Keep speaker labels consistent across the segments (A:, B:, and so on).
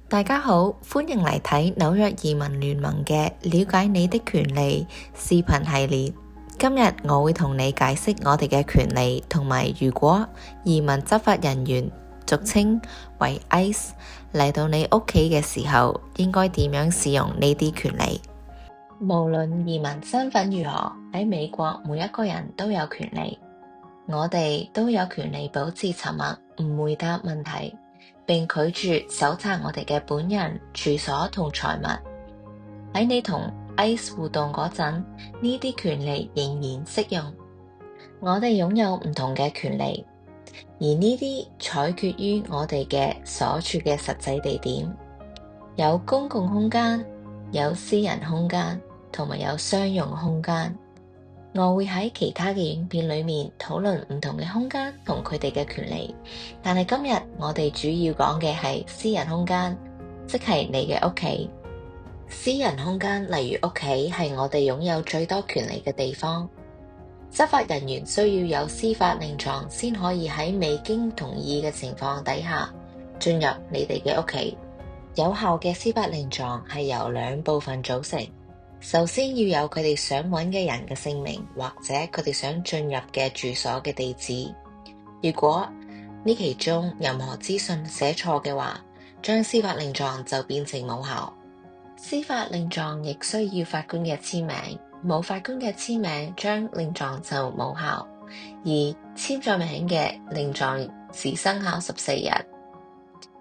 A: 大家好，歡迎嚟睇紐約移民聯盟嘅了解你的權利視頻系列。今日我會同你解釋我哋嘅權利，同埋如果移民執法人員俗稱為 ICE 嚟到你屋企嘅時候，應該點樣使用呢啲權利。無論移民身份如何，喺美國每一個人都有權利。我哋都有權利保持沉默，唔回答問題，並拒絕搜查我哋嘅本人、住所同財物。喺你同 ICE 互動嗰陣，呢啲權利仍然適用。我哋擁有唔同嘅權利，而呢啲採決於我哋嘅所處嘅實際地點。有公共空間，有私人空間，同埋有商用空間。我會喺其他嘅影片裏面討論唔同嘅空間同佢哋嘅權利，但係今日我哋主要講嘅係私人空間，即係你嘅屋企。私人空間例如屋企係我哋擁有最多權利嘅地方。執法人員需要有司法令狀先可以喺未經同意嘅情況底下進入你哋嘅屋企。有效嘅司法令狀係由兩部分組成。首先要有佢哋想揾嘅人嘅姓名，或者佢哋想進入嘅住所嘅地址。如果呢其中任何資訊寫錯嘅話，將司法令狀就變成無效。司法令狀亦需要法官嘅簽名，冇法官嘅簽名，將令狀就無效。而簽咗名嘅令狀只生效14日。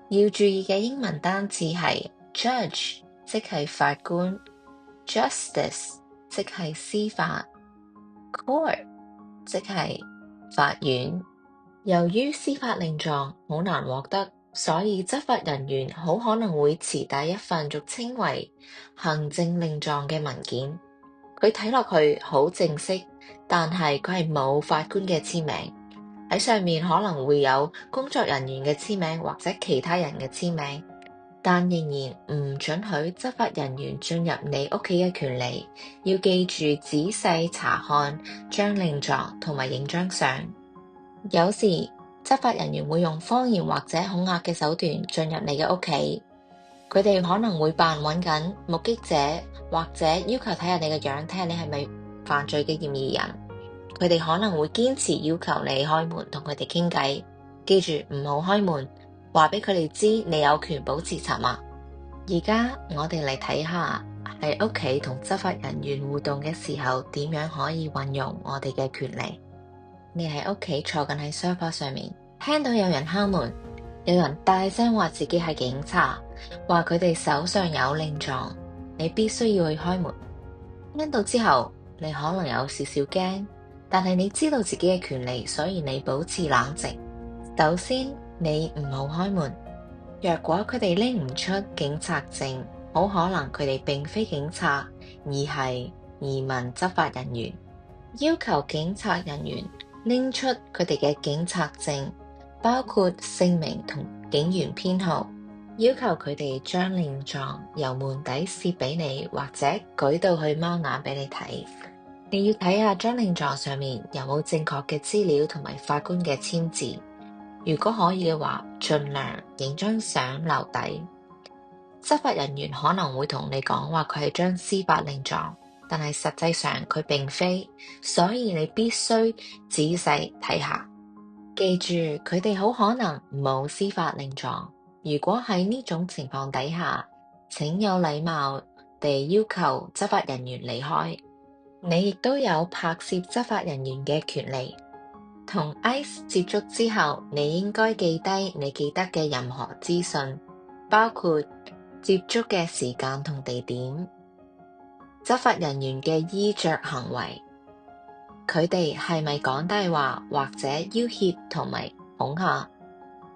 A: 要注意嘅英文單詞係 judge， 即係法官。Justice 即係司法， Court 即係法院。由於司法令狀好難獲得，所以執法人員好可能會持帶一份俗稱為行政令狀嘅文件。佢睇落去好正式，但係佢係冇法官嘅簽名。喺上面可能會有工作人員嘅簽名或者其他人嘅簽名。但仍然唔准許執法人員進入你屋企嘅權利，要記住仔細查看張令狀同埋影張相。有時執法人員會用謊言或者恐嚇嘅手段進入你嘅屋企，佢哋可能會扮揾緊目擊者，或者要求睇下你嘅樣，睇下你係咪犯罪嘅嫌疑人。佢哋可能會堅持要求你開門同佢哋傾偈，記住唔好開門。話俾佢哋知你有權保持沉默。而家我哋嚟睇下喺屋企同執法人員互動嘅時候，點樣可以運用我哋嘅權利。你喺屋企坐緊喺沙發上面，聽到有人敲門，有人大聲話自己係警察，話佢哋手上有令狀，你必須要去開門。聽到之後，你可能有少少驚，但係你知道自己嘅權利，所以你保持冷靜。首先，你唔好開門。若果佢哋拎唔出警察證，好可能佢哋並非警察，而係移民執法人員。要求警察人員拎出佢哋嘅警察證，包括姓名同警員編號。要求佢哋將令狀由門底攝俾你，或者舉到去貓眼俾你睇。你要睇下張令狀上面有冇正確嘅資料同埋法官嘅簽字。如果可以嘅話，盡量影張相留底。執法人員可能會同你講話佢係張司法令狀，但係實際上佢並非，所以你必須仔細睇下。記住，佢哋好可能冇司法令狀。如果喺呢種情況底下，請有禮貌地要求執法人員離開。你亦都有拍攝執法人員嘅權利。同 ICE 接觸之後，你應該記低你記得嘅任何資訊，包括接觸嘅時間同地點，執法人員嘅衣着行為，佢哋係咪講大話或者要挾同埋恐嚇，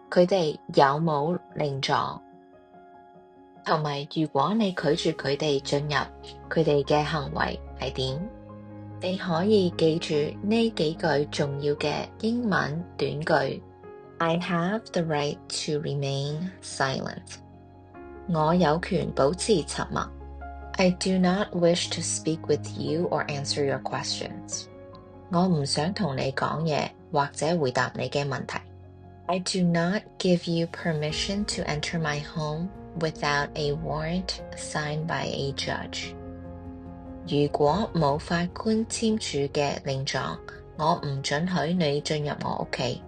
A: 佢哋有冇令狀，同埋如果你拒絕佢哋進入，佢哋嘅行為係點。你可以記住呢幾句重要嘅英文短句。I have the right to remain silent. 我有權保持沉默。I do not wish to speak with you or answer your questions. 我唔想同你講嘢或者回答你嘅問題。I do not give you permission to enter my home without a warrant signed by a judge. 如果冇法官簽署嘅令狀，我唔准許你進入我屋企。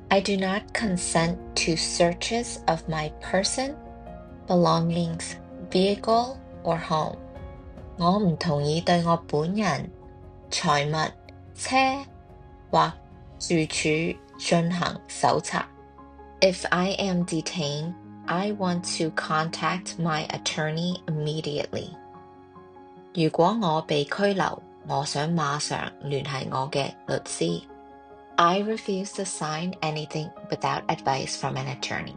A: I do not consent to searches of my person, belongings, vehicle, or home. 我唔同意對我本人、財物、車或住處進行搜查。If I am detained, I want to contact my attorney immediately. 如果我被拘留，我想馬上聯繫我嘅律師。I refuse to sign anything without advice from an attorney.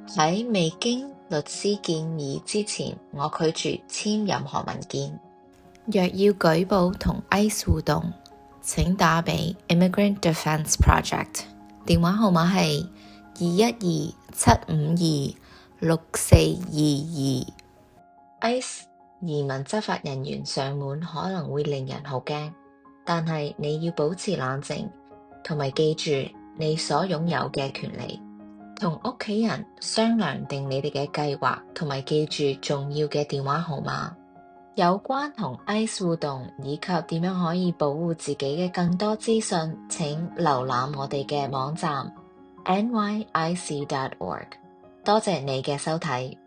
A: 喺未經律師建議之前，我拒絕簽任何文件。若要舉報同 ICE 互動，請打俾 Immigrant Defense Project， 電話號碼係212-752-6422。ICE 移民執法人員上門可能會令人好驚，但係你要保持冷靜，同埋記住你所擁有嘅權利。同屋企人商量定你哋嘅計劃，同埋記住重要嘅電話號碼。有關同 ICE 互動以及點樣可以保護自己嘅更多資訊，請瀏覽我哋嘅網站 nyic.org。多謝你嘅收睇。